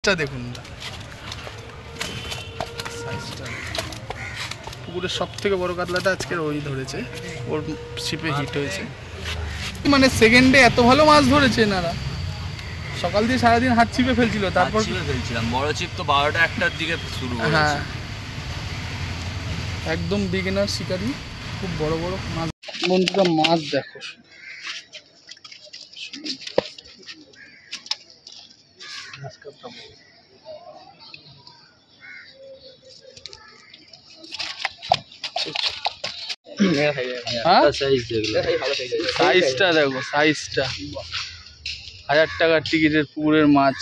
দেখুন সাইজটা পুকুরের সব থেকে বড় কাতলাটা আজকের ওই ধরেছে, ওর ছিপে হিট হয়েছে। মানে সেকেন্ডে এত ভালো মাছ ধরেছে এনারা। সকাল দিয়ে সারাদিন হাত ছিপে ফেলছিল, তারপর ফেলছিলাম বড় ছিপ তো 12টা 1টার দিকে শুরু হয়েছে। হ্যাঁ, একদম বিগিনার শিকারি, খুব বড় বড় মাছ। বন্ধুরা মাছ দেখো, সাইজটা দেখো, সাইজটা 1000 টাকার টিকিটের পুকুরের মাছ।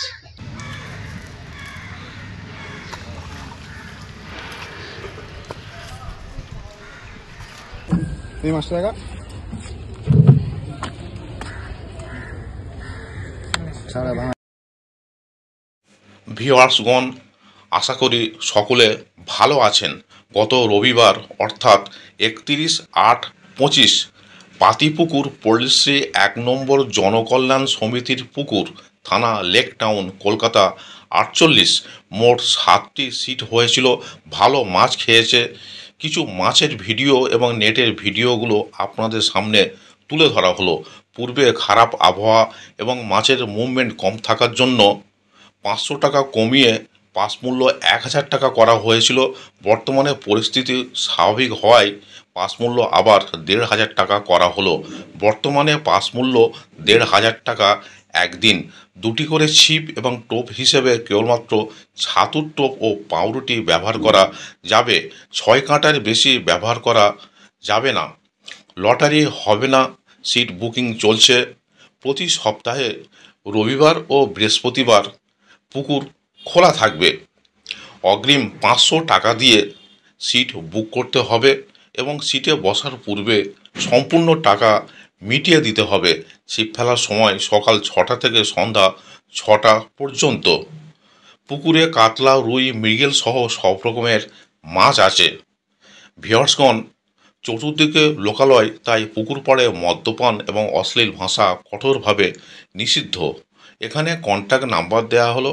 এই মাছটা দেখা ভিউয়ার্সগণ, আশা করি সকলে ভালো আছেন। গত রবিবার অর্থাৎ 31/8/25 পাতিপুকুর পল্লীশ্রী 1 নম্বর জনকল্যাণ সমিতির পুকুর, থানা লেক টাউন, কলকাতা 48, মোট 7টি সিট হয়েছিল। ভালো মাছ খেয়েছে। কিছু মাছের ভিডিও এবং নেটের ভিডিওগুলো আপনাদের সামনে তুলে ধরা হলো। পূর্বে খারাপ আবহাওয়া এবং মাছের মুভমেন্ট কম থাকার জন্য 500 টাকা কমিয়ে পাস মূল্য 1000 টাকা করা হয়েছিল। বর্তমানে পরিস্থিতি স্বাভাবিক হওয়ায় পাস মূল্য আবার 1500 টাকা করা হলো। বর্তমানে পাস মূল্য 1500 টাকা। একদিন 2টি করে ছিপ এবং টোপ হিসেবে কেবলমাত্র ছাতুর টোপ ও পাউরুটি ব্যবহার করা যাবে। 6 কাঁটার বেশি ব্যবহার করা যাবে না। লটারি হবে না। সিট বুকিং চলছে। প্রতি সপ্তাহে রবিবার ও বৃহস্পতিবার পুকুর খোলা থাকবে। অগ্রিম 500 টাকা দিয়ে সিট বুক করতে হবে এবং সিটে বসার পূর্বে সম্পূর্ণ টাকা মিটিয়ে দিতে হবে। ছিপ ফেলার সময় সকাল 6টা থেকে সন্ধ্যা 6টা পর্যন্ত। পুকুরে কাতলা, রুই, মৃগেল সহ সব রকমের মাছ আছে। ভিউয়ার্সগণ, চতুর্দিকে লোকালয়, তাই পুকুর পাড়ে মদ্যপান এবং অশ্লীল ভাষা কঠোরভাবে নিষিদ্ধ। এখানে কন্ট্যাক্ট নাম্বার দেওয়া হলো।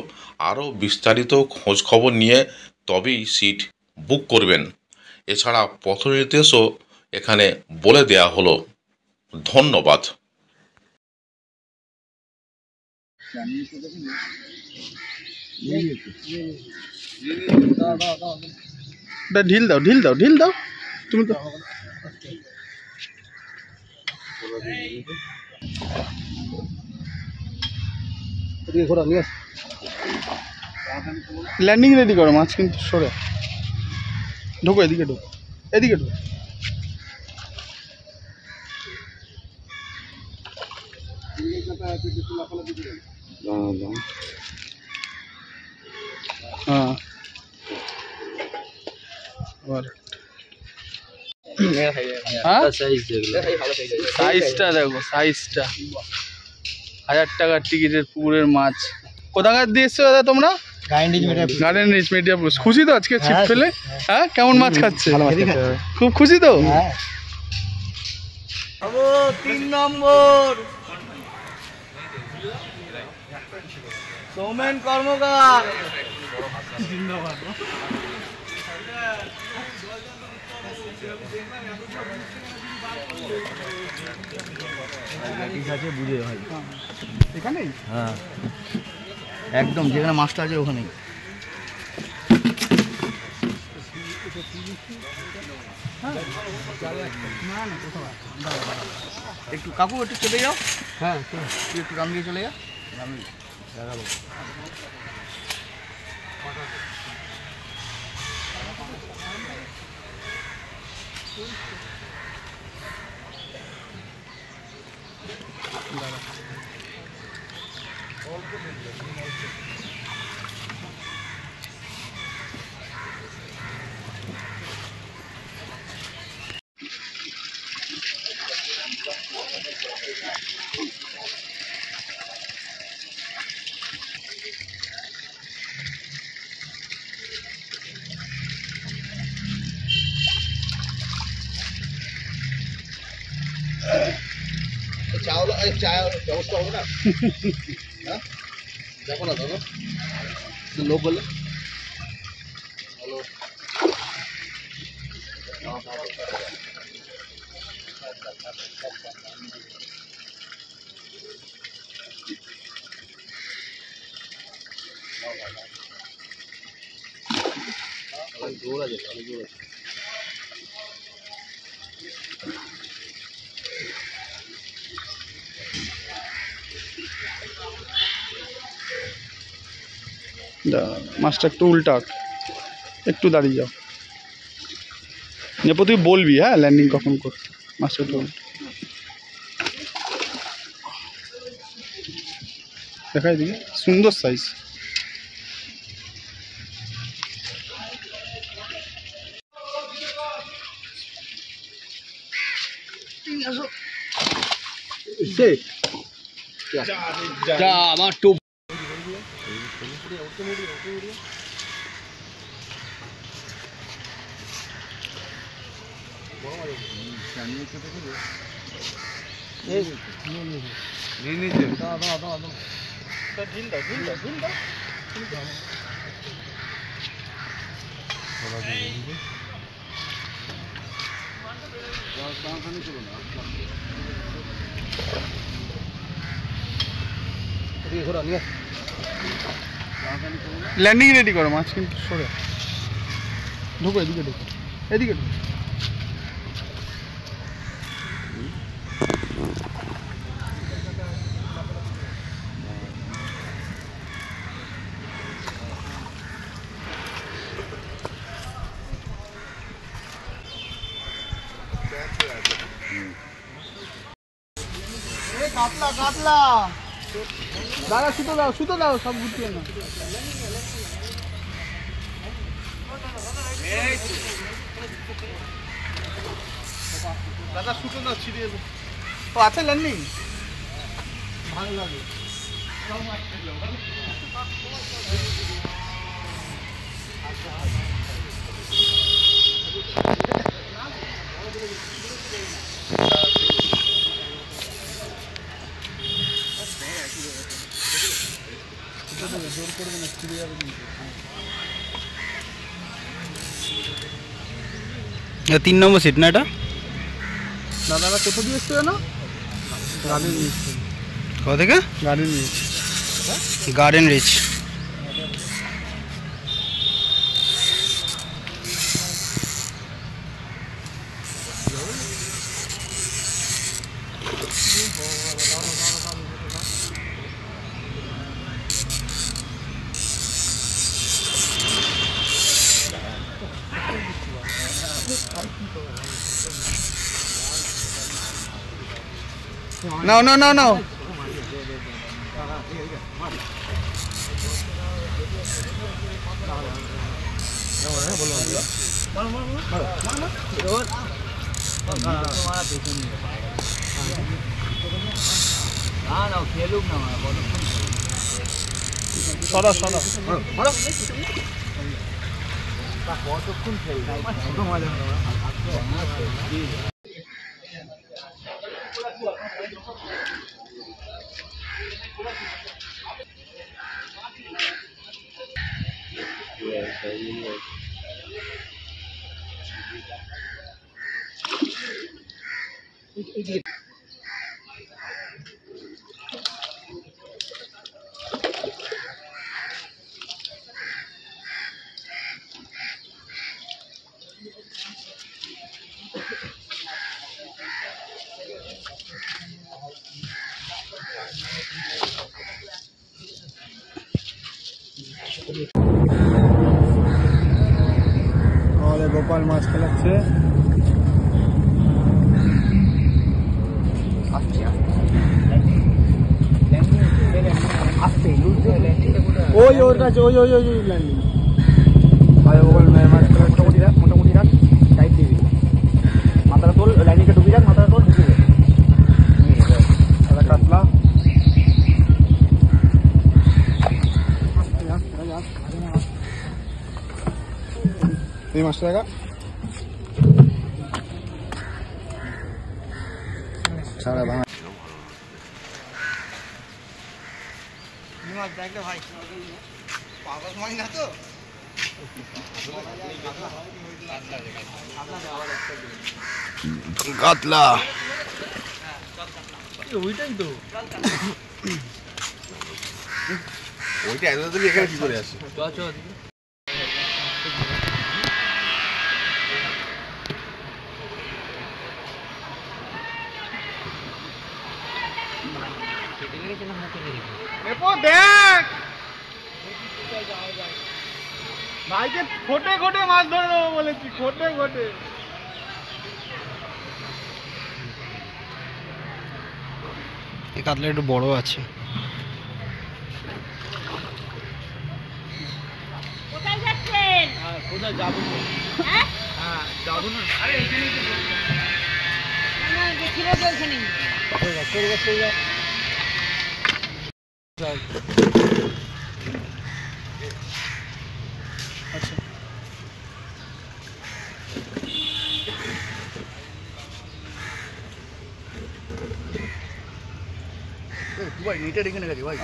আরও বিস্তারিত খোঁজ খবর নিয়ে তবেই সিট বুক করবেন। এছাড়া পথ নির্দেশও এখানে বলে দেওয়া হলো। ধন্যবাদ। ঢিল দাও, ঢিল দাও, ঢিল দাও তুমি তো। ল্যান্ডিং রেডি করো, মাছ কিন্তু সরে ঢোকো, এদিকে ঢোকো, এদিকে ঢোকো। হ্যাঁ, সাইজটা দেখো, সাইজটা 1000 টাকার টিকিটের পুকুরের মাছ। কোথাকার দিয়ে এসছো দাদা তোমরা? গার্ডেন রিচ মিডিয়াপুর। খুশি তো আজকে ছিপ ফেলে? হ্যাঁ, কেমন মাছ খাচ্ছে? খুব খুশি তো? 3 নম্বর সৌমেন কর্মকার। বুঝে ভাই এখানেই? হ্যাঁ, একদম যেখানে মাছটা আছে ওখানেই। একটু কাকু একটু চলে যাও। হ্যাঁ, তুই একটু রাম দিয়ে চলে যা। দেখাবো। চায়ের ব্যবস্থা হবে না? হ্যাঁ, দেখো না দাদা। लो बोले जोड़ा जोड़ा মাছটা একটু উল্টা একটু দাঁড়িয়ে যাও নেপো তুই বলবি হ্যাঁ ল্যান্ডিং কখন করতে মাছটা একটু দেখাই দিবি সুন্দর সাইজ আমার টোপ ল্যান্ডিং রেডি করো মাছ কিন্তু সরে ঢুকো এদিকে ঢুকো এদিকে ঢুকো কাতলা কাতলা দাদা সুতো দাও সব গুটিয়ে না দাদা সুতো দাও ছিড়িয়ে দাও ও আছে ল্যান্ডিং ভালো লাগে জোর করবে না ছিড়ে যাবে কিন্তু 3 নম্বর সিট না এটা দাদারা কোথা দিয়ে এসছে না গার্ডেন রিচ কোথা থেকে গার্ডেন রিচ No. গোপাল মাছ খেলাচ্ছে ওই ওর কাছে ওই ল্যান্ডিং গোপাল মাছ মোটামুটি রাখ টাইট দিবি মাথাটা তোল ল্যান্ডিংটা ডুবি যাক মাথাটা তোল ঢুকে কাতলা এই মাছটা দেখা ছাড়া ভাঙা ভাই কাতলা ওইটাই তো ওইটা এত তুমি এখানে কি করে আসছো? দেখ ভাইকে খোটে খোটে মাছ ধরে দেবো বলেছি, খোটে খোটে। এই কাতলা একটু বড় আছে। কোথায় যাচ্ছেন? কোথায় যাবো? হ্যাঁ যাবো না। আরে এইখানেই তো না দেখিব চলছে নি। আচ্ছা भाई नीचे दिखने लगी भाई।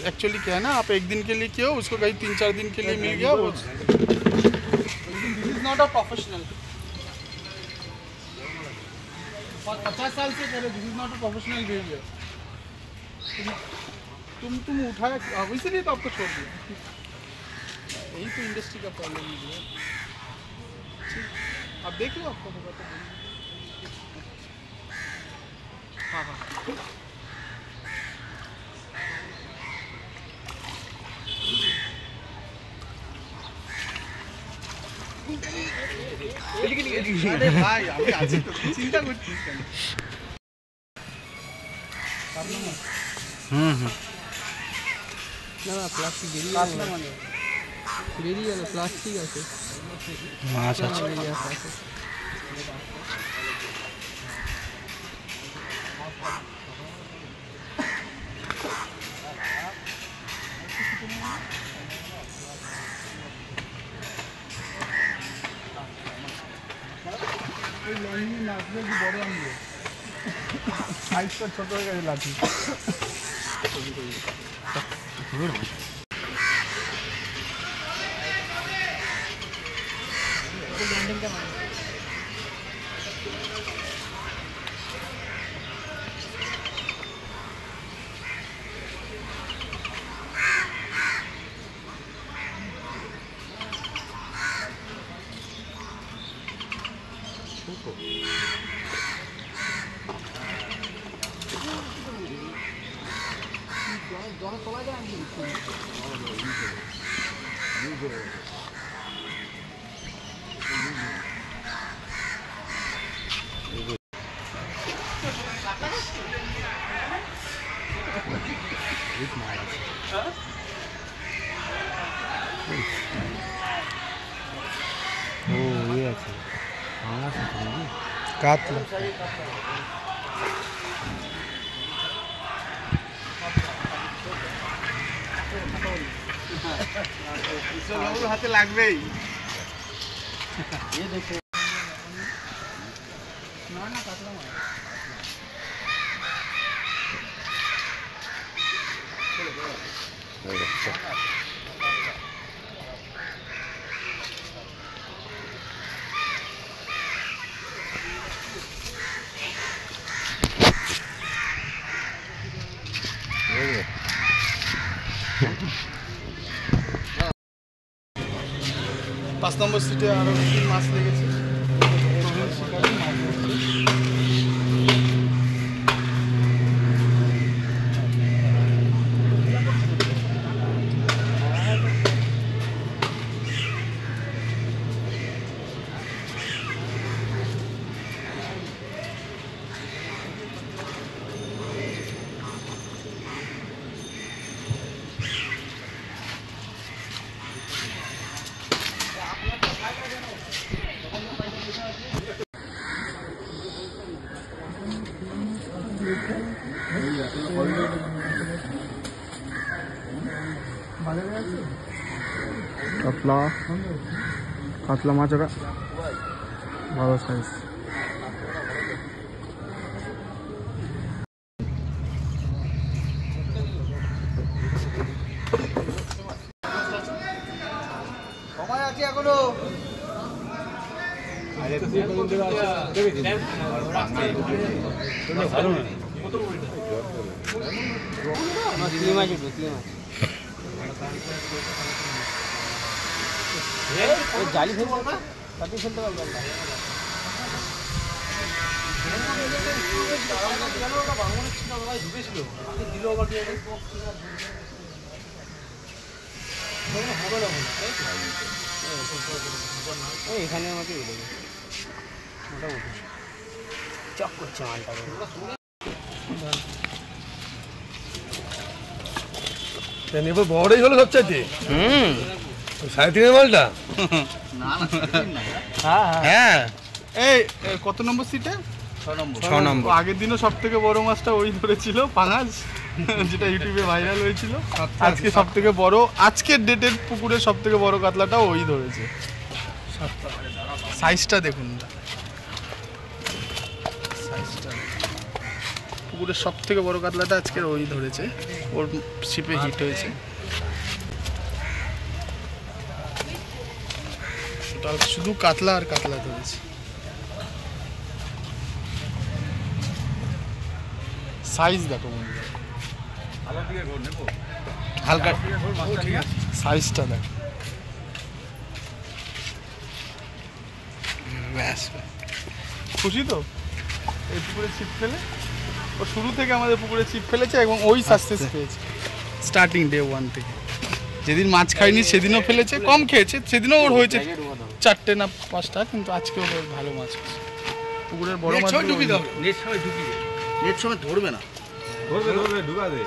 एक्चुअली क्या है ना, आप एक दिन के लिए किए हो, उसको कहीं 3-4 दिन के लिए मिल गया वो। This is not a professional. 50 साल से करे, this is not a professional behaviour. तुम उठाया इसीलिए तो आपको छोड़ दिया। यही तो इंडस्ट्री का प्रॉब्लम है। आप देख लो, आपको होगा तो। हाँ हाँ अरे भाई আমি আছি তো, চিন্তা করছিস কেন? না না প্লাস্টিক বেরিয়ে গেল মানে বেরিয়ে গেল প্লাস্টিক আছে মাছ আছে বেরিয়ে আছে ওই লাইনে নাচলে কি বড় আনবে, সাইজটা ছোট হয়ে গেছে লাঠি। কাতলা হাতে লাগবেই। না না কাতলা মাছ পাঁচ নম্বর সিটে আরো মাছ লেগেছে। কাতলা কাতলা মাছ ওটা ভালো সাইজ। জালি ফেলবো না, তাতে ফেলতে পারবো না। এখানে আমাকে মোটামুটি চক করছে মালটা। এবার বড়ই হলো সবচাইতে 3.5 মালটা। হ্যাঁ এই কত নম্বর সিটে? 6 নম্বর। আগের দিনও সব থেকে বড় মাছটা ওই ধরেছিল, পাঙাশ, যেটা ইউটিউবে ভাইরাল হয়েছিল। আজকে সব থেকে বড়, আজকের ডেটের পুকুরের সব থেকে বড় কাতলাটা ওই ধরেছে। সাইজটা দেখুন, সাইজটা পুকুরের সব থেকে বড় কাতলাটা আজকের ওই ধরেছে, ওর ছিপে হিট হয়েছে। শুধু কাতলা আর কাতলা ধরেছে। সাইজ দেখো বন্ধুরা, হালকা সাইজটা দেখো। ব্যাস, খুশি তো এই পুকুরে ছিপ ফেলে? ও শুরু থেকে আমাদের পুকুরে ছিপ ফেলেছে এবং ওই সাকসেস পেয়েছে স্টার্টিং ডে 1 থেকে। যেদিন মাছ খায়নি সেদিনও ফেলেছে, কম খেয়েছে, সেদিনও ওর হয়েছে 4টে না 5টা, কিন্তু আজকেও ওর ভালো মাছ হয়েছে। পুকুরের বড় মাছ নেট সময় ধরবে না, ঢুকা দে।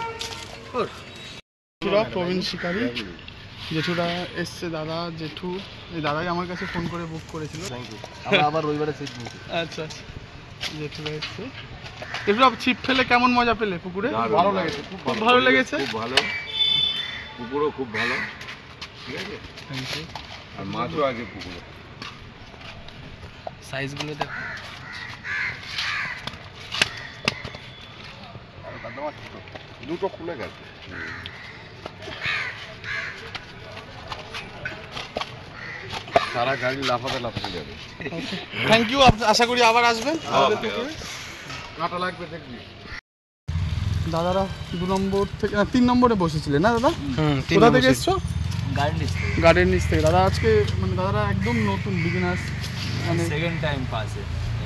প্রবীণ শিকারী জেঠুরা এসছে, দাদা জেঠু, এই দাদাই আমার কাছে ফোন করে বুক করেছিল। আবার রবিবারে সিট বুক। আচ্ছা আচ্ছা, জেঠুরা এসছে। জেঠুরা ছিপ ফেলে কেমন মজা পেলে পুকুরে? ভালো লেগেছে, খুব ভালো লেগেছে, খুব ভালো, পুকুরও খুব ভালো, ঠিক আছে, আর মাছও আছে পুকুরে। সাইজগুলো দেখো, দুটো খুলে গেছে। সারা গাড়ি লাফাতে লাফাতে যাবে। থ্যাংক ইউ, আশা করি আবার আসবেন আমাদের পুকুরে। কাটা লাগবে দেখবি। দাদারা 2 নম্বর থেকে না 3 নম্বরে বসেছিলেন না দাদা? কোথা থেকে এসছো? গার্ডেন নিচ থেকে। দাদা আজকে মানে দাদারা একদম নতুন বিগিনার্স, মানে সেকেন্ড টাইম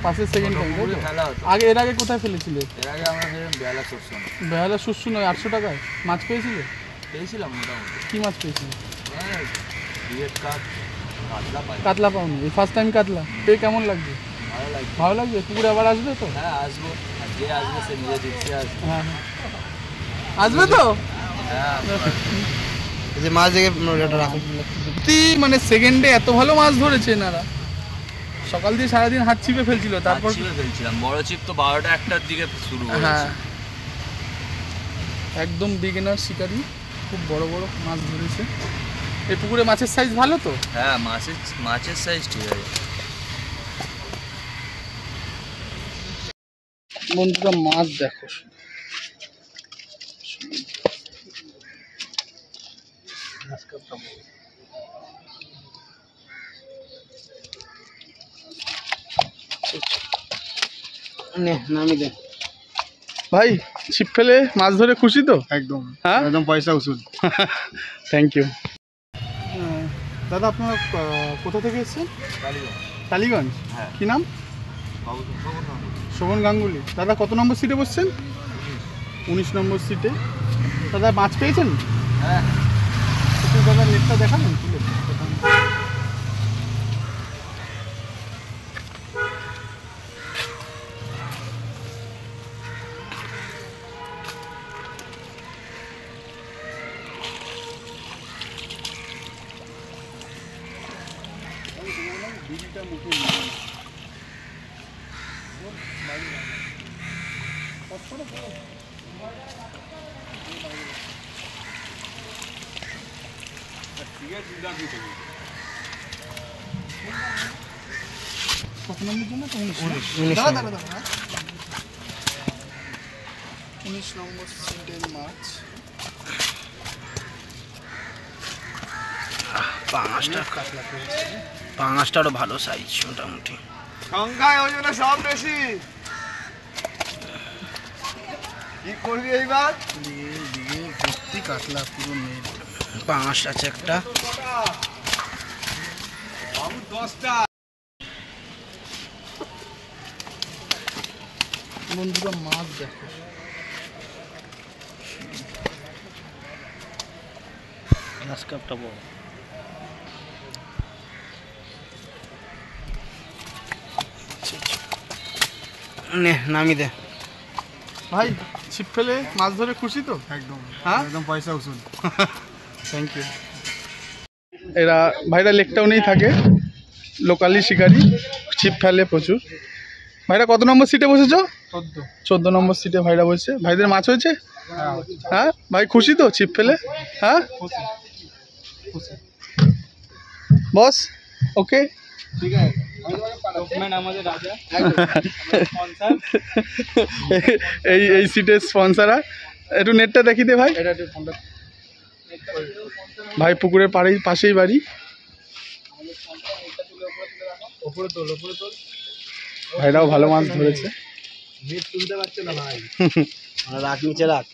পাশে সেকেন্ড টাইম। আগে এর আগে কোথায় ফেলেছিলে? এর আগে আমরা বেলা করছিলাম, বেহালা শুশুন 800 টাকায় মাছ পেয়েছিলে? পেয়েছিলাম মোটামুটি। কি মাছ পেয়েছিলে? কাতলা কাতলা পাওনি, এই ফার্স্ট টাইম কাতলা পেয়ে কেমন লাগবে? ভালো লাগছে। ভালো লাগবে? পুকুরে আবার আসবে তো? হ্যাঁ আসবো, আর যে আসবে সে নিজে দেখতে আসবে। হ্যাঁ হ্যাঁ, আসবে তো? হ্যাঁ, যে মাছ দেখে রাখুন। সত্যি মানে সেকেন্ডে এত ভালো মাছ ধরেছে এনারা। সকাল দিয়ে সারাদিন হাত ছিপে ফেলছিল, তারপর ফেলছিলাম বড় ছিপ তো 12টা 1টার দিকে শুরু হ্যাঁ একদম বিগিনার শিকারি, খুব বড় বড় মাছ ধরেছে। এই পুকুরে মাছের সাইজ ভালো তো? হ্যাঁ মাছের সাইজ ঠিক আছে। বন্ধুরা মাছ দেখো, ভাই ছিপ ফেলে মাছ ধরে খুশি তো? একদম, হ্যাঁ একদম পয়সা উসুল। Thank you. দাদা আপনারা কোথা থেকে এসেছেন? টালিগঞ্জ। হ্যাঁ। কি নাম? শোভন গাঙ্গুলি। দাদা কত নম্বর সিটে বসছেন? 19 নম্বর সিটে। দাদা মাছ পেয়েছেন? হ্যাঁ। একটু দাদা নেটটা দেখাবেন তুলে? কত নম্বর জন্য? 19 নম্বর সিটের মাছ। পাঙাশটা আরো ভালো সাইজ মোটামুটি। সংখ্যায় ওজনে সব বেশি। কি করবি এইবার? ভর্তি কাতলা পুরো নেট। পাঙাশ আছে একটা। বাবু 10টা। বন্ধুরা মাছ দেখো, গ্লাস কাপটা বড়। নে নামি দে ভাই। ছিপ ফেলে মাছ ধরে খুশি তো? একদম। হ্যাঁ, একদম পয়সা উসুল। Thank you. এরা ভাইরা লেক টাউনেই থাকে, লোকালি শিকারি, ছিপ ফেলে প্রচুর। ভাইরা কত নম্বর সিটে বসেছো? 14 নম্বর সিটে ভাইরা বসে। ভাইদের মাছ হয়েছে? হ্যাঁ ভাই, খুশি তো ছিপ ফেলে? হ্যাঁ বস, ওকে। এই সিটের স্পন্সার। একটু নেটটা দেখি দে ভাই। ভাই পুকুরের পাশেই বাড়ি। ভাইরাও ভালো মাছ ধরেছে। রাখ নিচে রাখ।